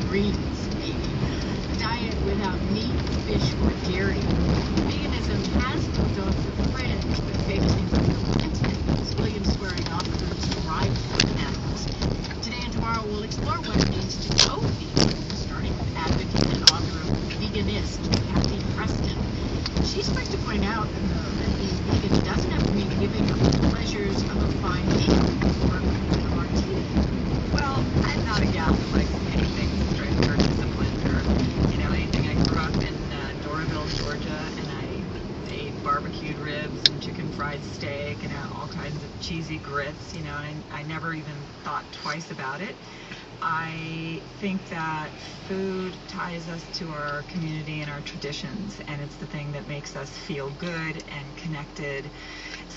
greens, maybe. A diet without meat, fish, or dairy. Veganism has moved off the fringe, but favoring intense Williams swearing off foods derived from animals. Today and tomorrow we'll explore what it means to go vegan, starting with advocate and author of Veganist, Kathy Preston. She's quick to point out that being vegan doesn't have to mean giving up the pleasures of a fine meal or a martini. Well, I'm not a gal that likes anything strict or disciplined or, anything. I grew up in Doraville, Georgia, and I ate barbecued ribs and chicken fried steak and all kinds of cheesy grits, and I never even thought twice about it. I think that food ties us to our community and our traditions, and it's the thing that makes us feel good and connected.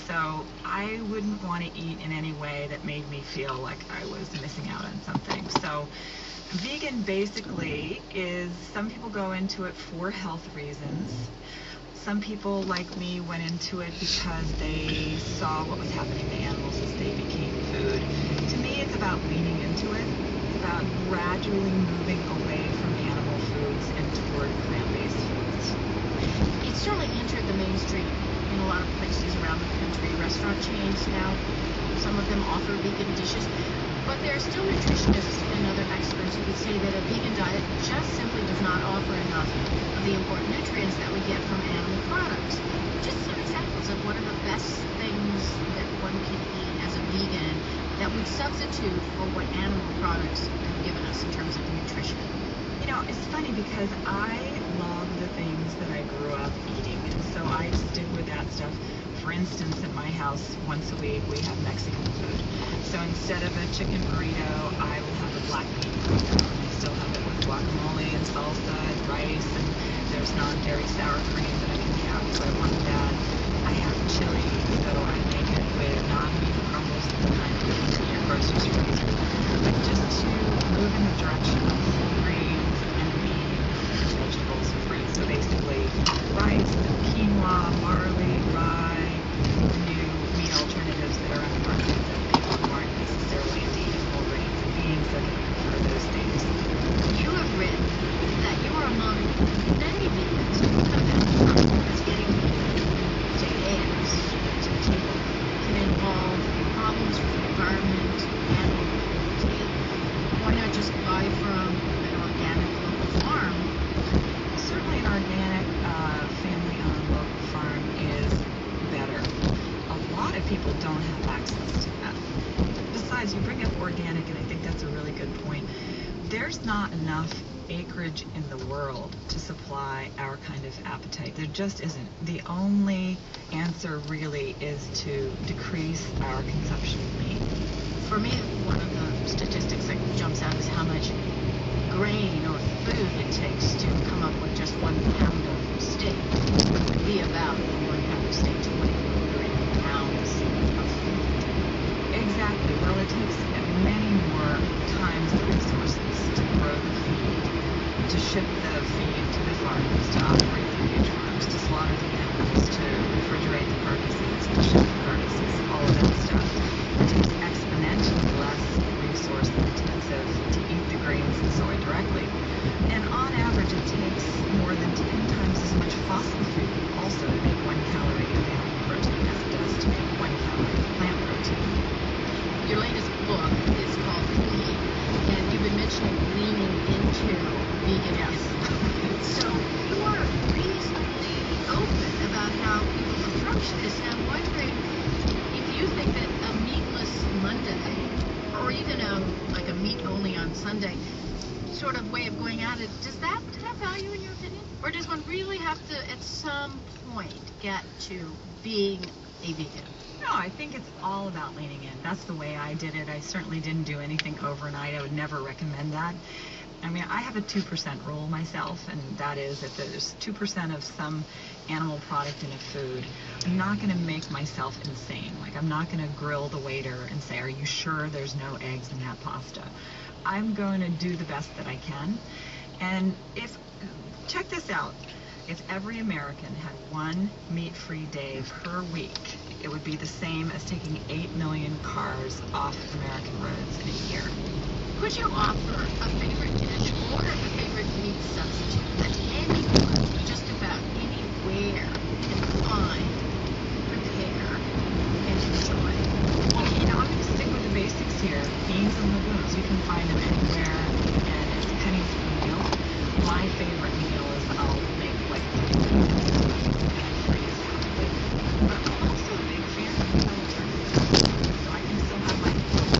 So I wouldn't want to eat in any way that made me feel like I was missing out on something. So vegan basically is, some people go into it for health reasons. Some people, like me, went into it because they saw what was happening to animals as they became food. To me, it's about leaning into it. It's about gradually moving away from animal foods and toward plant-based foods. It's certainly entered the mainstream in a lot of places around the country. Restaurant chains now, some of them offer vegan dishes, but there are still nutritionists and other experts who would say that a vegan diet just simply does not offer enough of the important nutrients that we get from animal products. Just some examples of what are the best things that one can eat as a vegan that would substitute for what animal products have given us in terms of nutrition. It's funny because I love the things that I grew up eating, and so I stick with that stuff. For instance, in my house, once a week, we have Mexican food. So instead of a chicken burrito, I will have a black bean burrito. I still have it with guacamole and salsa and rice, and there's non-dairy sour cream that I can have if I want that. I have chili, so I make it with non-meat crumbles and the kind of in your grocery store. But just to move in the direction of grains and beans and vegetables and fruits. So basically, rice, quinoa, barley, rye, new meat alternatives that are on the market that people who aren't necessarily in need of whole grains and beans that can prefer those things. You have written that you are among many vegans who have been as getting say eggs to the table can involve problems with the environment, animal cruelty. Why not just buy from an organic local farm? Certainly an organic, family-owned local farm is better. A lot of people don't have access to that. Besides, you bring up organic, and I think that's a really good point. There's not enough acreage in the world to supply our kind of appetite. There just isn't. The only answer really is to decrease our consumption of meat. For me, one of the statistics that jumps out is how much grain or food it takes to come up with just 1 pound of steak. It would be about 1 pound of steak, 20 pounds of food. Exactly. Well, it takes many more times the resources to grow the feed, to ship the feed to the farmers, to operate the huge farms, to slaughter the animals, to refrigerate the carcasses, to ship the carcasses, all of that stuff. It takes exponentially less resource intensive to eat the grains and soy directly. And on average, it takes more than 10 times as much fossil fuel also to make 1 calorie of animal protein as it does to make 1 calorie of plant protein. Your latest book is called Clean, and you've been mentioning leaning into veganism. So you are reasonably open about how people approach this, and I'm wondering if you think that a meatless Monday, or even like a meat only on Sunday sort of way of going at it, does that have value in your opinion? Or does one really have to, at some point, get to being a vegan? No, I think it's all about leaning in. That's the way I did it. I certainly didn't do anything overnight. I would never recommend that. I mean, I have a 2% rule myself, and that is if there's 2% of some animal product in a food, I'm not going to make myself insane. Like, I'm not going to grill the waiter and say, are you sure there's no eggs in that pasta? I'm going to do the best that I can. And check this out. If every American had one meat-free day per week, it would be the same as taking 8 million cars off American roads in a year. Could you offer a favorite dish or a favorite meat substitute that anyone, just about anywhere, can find, prepare, and enjoy? Well, I'm going to stick with the basics here. Beans and legumes, you can find them anywhere, and it's pennies per meal. My favorite meal is I'll make like and freeze. But I'm also a big fan of meat alternatives. So I can still have my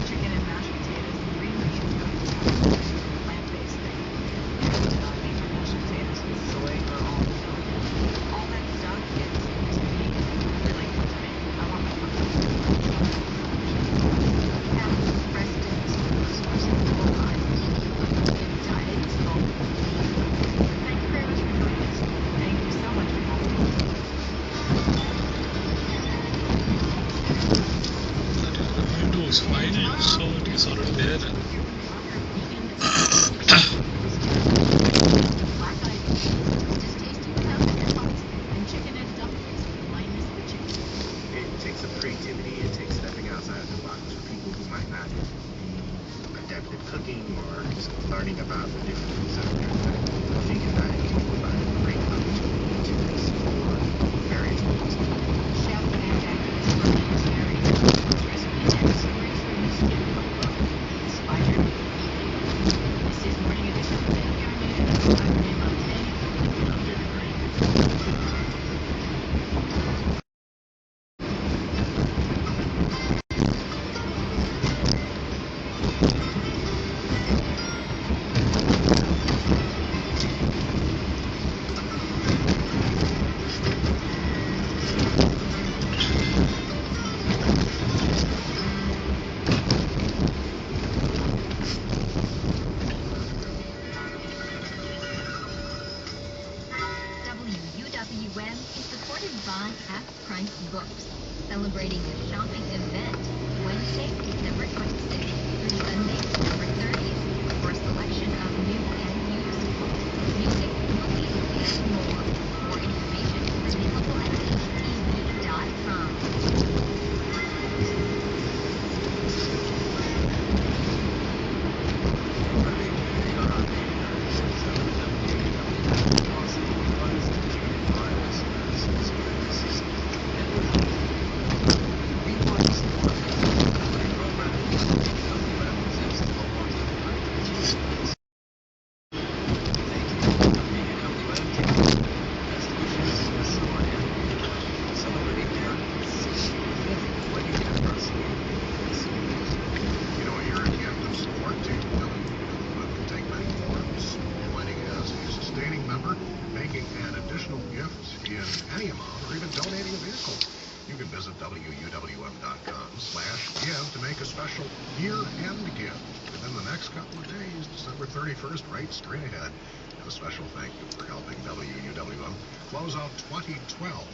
chicken and mashed potatoes and green beans, but I just have a plant-based thing. And I make my mashed potatoes with soy or almond milk. All that stuff is, to me, really comforting. I want my comfort food. Have Preston's sources for our vegan diet. Thank you very much for joining us. Thank you so much for having me. The window is wide, so it is already there. Black-eyed peas, just tasty without the pickles, and chicken and dumplings minus the chicken. It takes some creativity, it takes stepping outside the box for people who might not be adept at cooking or just learning about the different foods out there. But a vegan diet can provide a great opportunity to explore various foods. Chef and activist from Nigeria, recipes and stories from the skin cookbook, inspired eating. This is Morning Edition of NPR News. I'm Renee Montaigne. And I'm David Green. WUWM is supported by Half Price Books, celebrating a shopping event Wednesday, December 26th through Sunday, December 30th, for a selection of new and used books, music, movies, and more. More information is available at htv.com. You know, you're a gift of support to WWM can take many forms, joining as a sustaining member, making an additional gift in any amount, or even donating a vehicle. You can visit WUWM.com/give to make a special year-end gift within the next couple of days, December 31st, right straight ahead. And a special thank you for helping WUWM close out 2012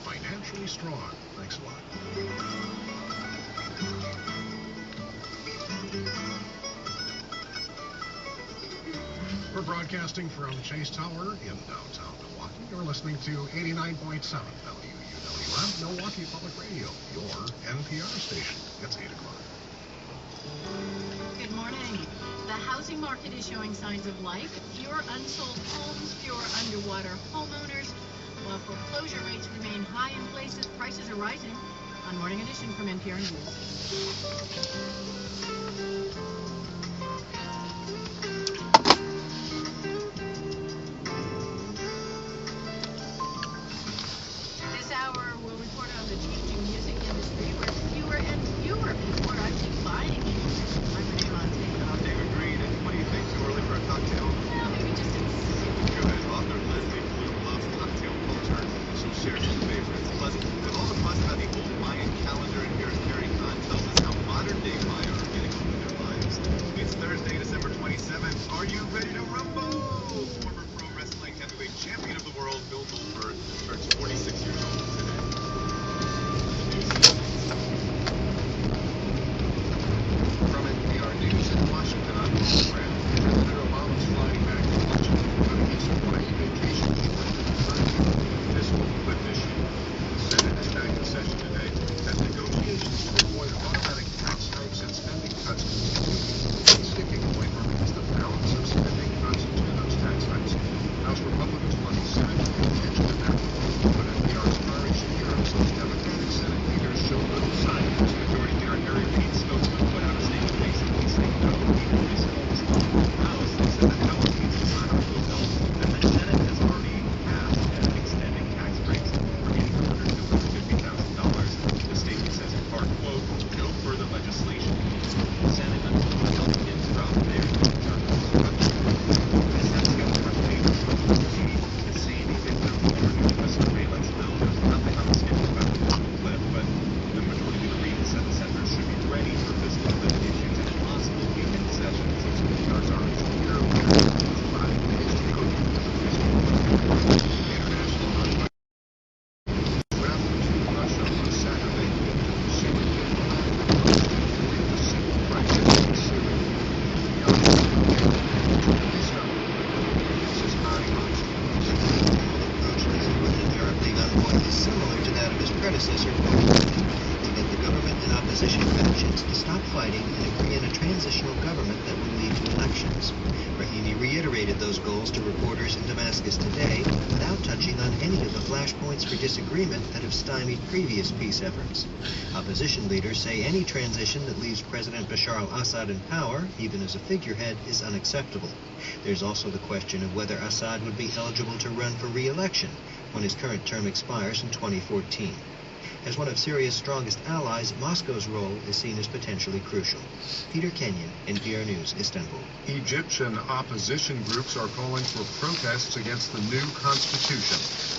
financially strong. Thanks a lot. We're broadcasting from Chase Tower in downtown Milwaukee. You're listening to 89.7 WUWM, Milwaukee Public Radio, your NPR station. It's 8 o'clock. Good morning. The housing market is showing signs of life. Fewer unsold homes, fewer underwater homeowners. While foreclosure rates remain high in places, prices are rising. On Morning Edition from NPR News. This hour will report on the changing music industry where fewer and fewer people are actually buying music. I'm Renee Montaigne. I'm David Green, and what do you think? Too early for a cocktail? Well, maybe just a Good. Author Leslie Bloom loves cocktail culture, and she'll share some favorites. Plus, we'll also talk about the old Mayan calendar House said that House needs to sign off the bill, and the Senate has already passed extending tax breaks for anyone under $250,000. The statement says in part, quote, no further legislation needs to be presented until Republicans drop their term obstruction. The Senate front page of the is saying even though the majority of Mr. Malik's bill, there's nothing on the schedule about the clip, but the majority agreed said the senators should be ready for fiscal limit issues and possible weekend sessions. PR's are secure with 5 days to go. International Nonviolent travel to Russia on Saturday. Syria the civil crisis in Syria. The this is Mari Approach to the European envoy is similar to that of his predecessor, to get the government and opposition factions to stop fighting and agree on a transitional government that would lead to elections. Rahimi reiterated those goals to reporters in Damascus today without touching on any of the flashpoints for disagreement that have stymied previous peace efforts. Opposition leaders say any transition that leaves President Bashar al-Assad in power, even as a figurehead, is unacceptable. There's also the question of whether Assad would be eligible to run for re-election when his current term expires in 2014. As one of Syria's strongest allies, Moscow's role is seen as potentially crucial. Peter Kenyon, NPR News, Istanbul. Egyptian opposition groups are calling for protests against the new constitution.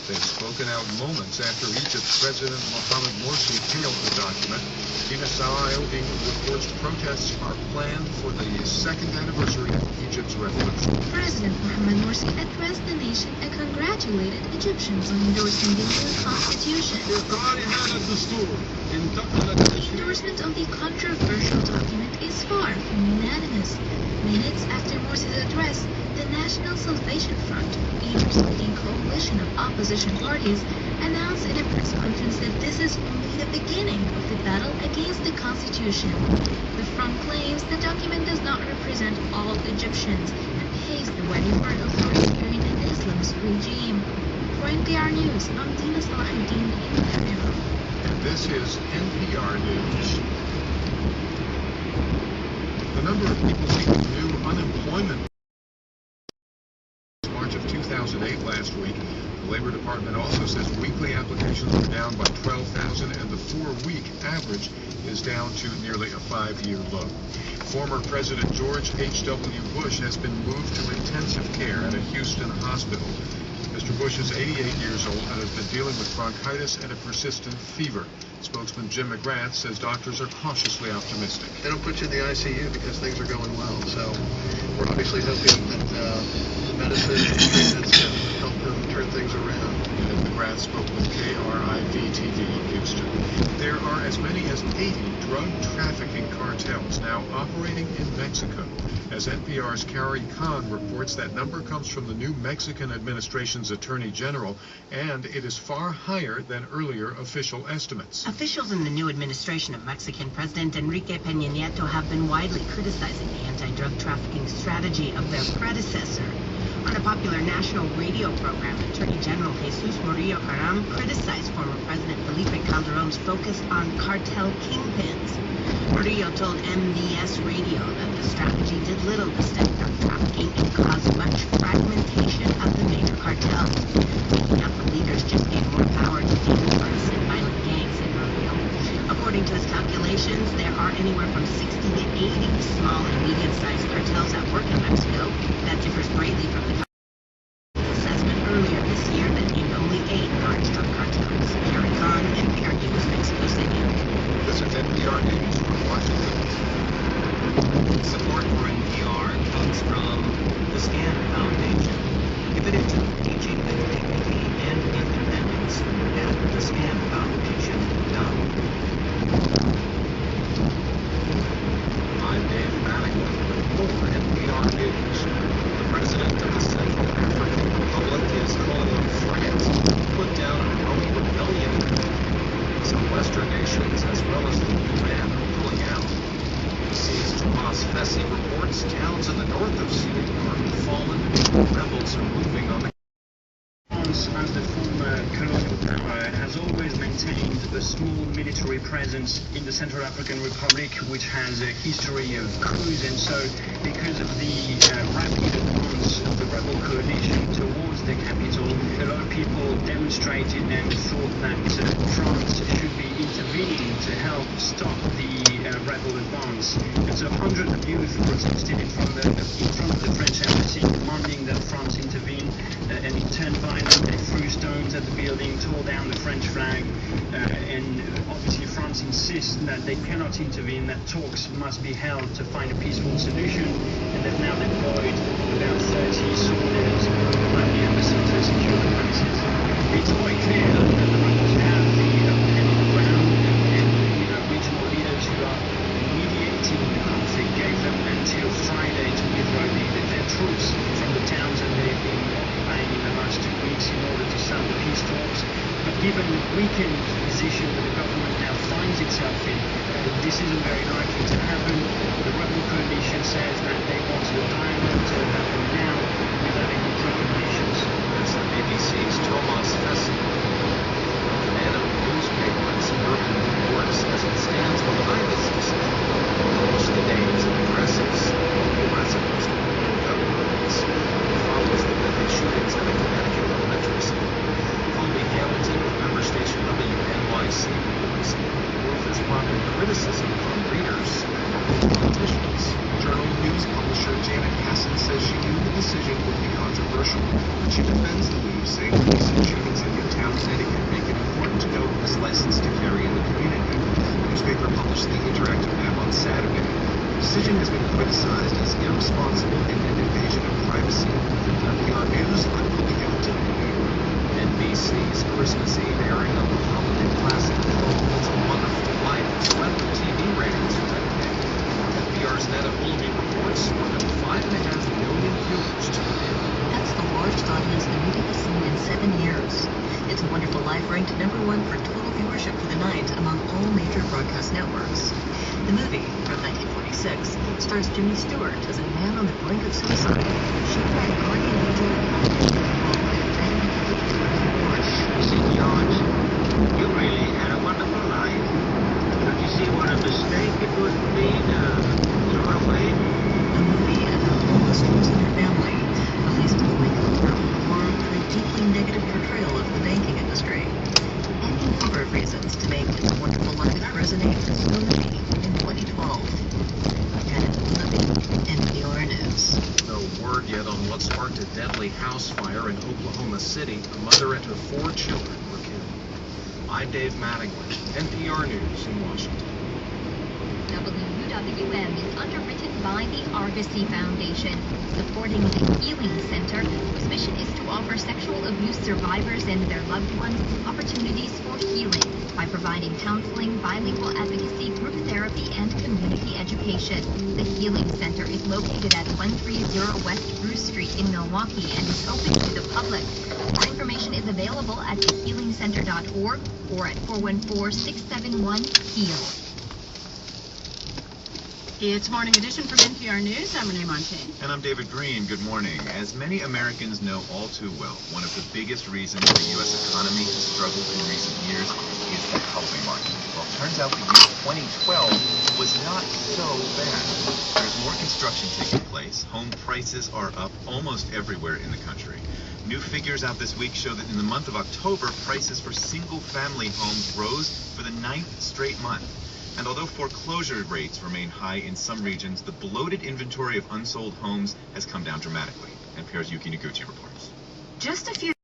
They've spoken out moments after Egypt's President Mohamed Morsi hailed the document. Dina Salayodin reports protests are planned for the second anniversary of Egypt's revolution. President Mohamed Morsi addressed the nation and congratulated Egyptians on endorsing the new constitution. Endorsement of the controversial document is far from unanimous. Minutes after Morsi's address, the National Salvation Front, Egypt's leading coalition of opposition parties, announced in a press conference that this is only the beginning of the battle against the constitution. The front claims the document does not represent all Egyptians and paves the way for an authoritarian and Islamist regime. For NPR News, I'm Dina Salahuddin in Cairo. And this is NPR News. The number of people seeking new unemployment March of 2008 last week. The Labor Department also says weekly applications were down by 12,000 and the 4-week average is down to nearly a 5-year low. Former President George H.W. Bush has been moved to intensive care at a Houston hospital. Mr. Bush is 88 years old and has been dealing with bronchitis and a persistent fever. Spokesman Jim McGrath says doctors are cautiously optimistic. They don't put you in the ICU because things are going well. So we're obviously hoping that the medicine and treatments can help them turn things around. And McGrath spoke with KRIV-TV in Houston. There are as many as 80 drug trafficking cartels now operating in Mexico. As NPR's Carrie Kahn reports, that number comes from the new Mexican administration's Attorney General, and it is far higher than earlier official estimates. Officials in the new administration of Mexican President Enrique Peña Nieto have been widely criticizing the anti-drug trafficking strategy of their predecessor. On a popular national radio program, Attorney General Jesus Murillo Caram criticized former President Felipe Calderon's focus on cartel kingpins. Murillo told MBS Radio that the strategy did little to stem drug trafficking and caused much fragmentation of the major cartels. Making up the leaders just gave more power to dangerous and violent gangs, said Murillo. According to his calculations, there are anywhere from 60 to 80 small and medium-sized cartels at work in Mexico. That differs greatly from the assessment earlier this year that named only 8 large drug cartels. Carrie Kahn, NPR News, Mexico City. This is NPR News from Washington. Support for NPR comes from the SCAN Foundation, committed to teaching with dignity and independence at thescanfoundation.org. I'm Dave Bannigan for NPR News. The president of the Central African Republic is calling on France to put down a growing rebellion. Some Western nations, as well as the UN, are pulling out. CBC's Tomas Fessy reports towns in the north of Syria are fallen. Rebels are moving on the as the former colonial has always maintained a small military presence in the Central African Republic, which has a history of coups, and so because of the rapid advance of the rebel coalition towards the capital, a lot of people demonstrated and thought that France should be intervening to help stop the rebel advance. And so hundreds of youth protested in front of the French embassy, demanding that France intervene, and it turned violent. They threw stones at the building, tore down the French flag, and obviously France insists that they cannot intervene, that talks must be held to find a peaceful solution, and they've now deployed about 30 soldiers around the embassy to secure the premises. It's quite clear that the rebels have the upper hand on the ground, and regional leaders who are mediating the conflict gave them until Friday to withdraw their troops from the towns that they've been occupying in the last 2 weeks in order to start the peace talks. But given the weakened position that the government now finds itself in, this isn't very likely to happen. The rebel coalition says that they want the dialogue to happen now without any preconditions. That's BBC's Thomas Fessel. The man of the newspaper in suburban New York says it stands behind this decision. Published the names of aggressives, governments. It follows the deadly shootings at a Connecticut elementary school. Colby Hamilton of member station WNYC reports the move has prompted criticism from readers and politicians. Journal News publisher Janet Hassan says she knew the decision would be controversial, but she defends the move, saying the recent shootings in Newtown, Connecticut make it important to know who is licensed to carry in the community. The newspaper published the interactive map on Saturday. The decision has been criticized as irresponsible and an invasion of privacy. NPR News, I'm Colby Hamilton in New York. NBC's Christmas Eve airing of the holiday classic It's a Wonderful Life swept the TV ratings for that day. NPR's Netta Ullamy reports more than 5.5 million viewers tuned in. That's the largest audience the movie has seen in 7 years. It's a Wonderful Life ranked #1 for total viewership for the night among all major broadcast networks. The movie, from 1946, stars Jimmy Stewart as a man on the brink of suicide, shot by a guardian angel George, you really had a wonderful life. Don't you see what a mistake it would be to throw away? A movie about homeless Jules and her family, released by Michael Moore, for a deeply negative portrayal of the banking industry, and a number of reasons to make It's a Wonderful Life resonate so movie in 2012. Janet Ullamy, NPR News. No word yet on what sparked a deadly house fire in Oklahoma City. A mother and her 4 children were killed. I'm Dave Mattingly, NPR News in Washington. WUWM is underwritten by the Argosy Foundation, supporting the Healing Center, whose mission is to offer sexual abuse survivors and their loved ones opportunities for healing by providing counseling, bilingual advocacy, group therapy, and community education. The Healing Center is located at 130 West Bruce Street in Milwaukee and is open to the public. More information is available at thehealingcenter.org or at 414-671-HEAL. It's Morning Edition from NPR News. I'm Renee Montagne. And I'm David Green. Good morning. As many Americans know all too well, one of the biggest reasons the U.S. economy has struggled in recent years is the housing market. Well, it turns out the year 2012 was not so bad. There's more construction taking place. Home prices are up almost everywhere in the country. New figures out this week show that in the month of October, prices for single-family homes rose for the 9th straight month. And although foreclosure rates remain high in some regions, the bloated inventory of unsold homes has come down dramatically. NPR's Yuki Noguchi reports. Just a few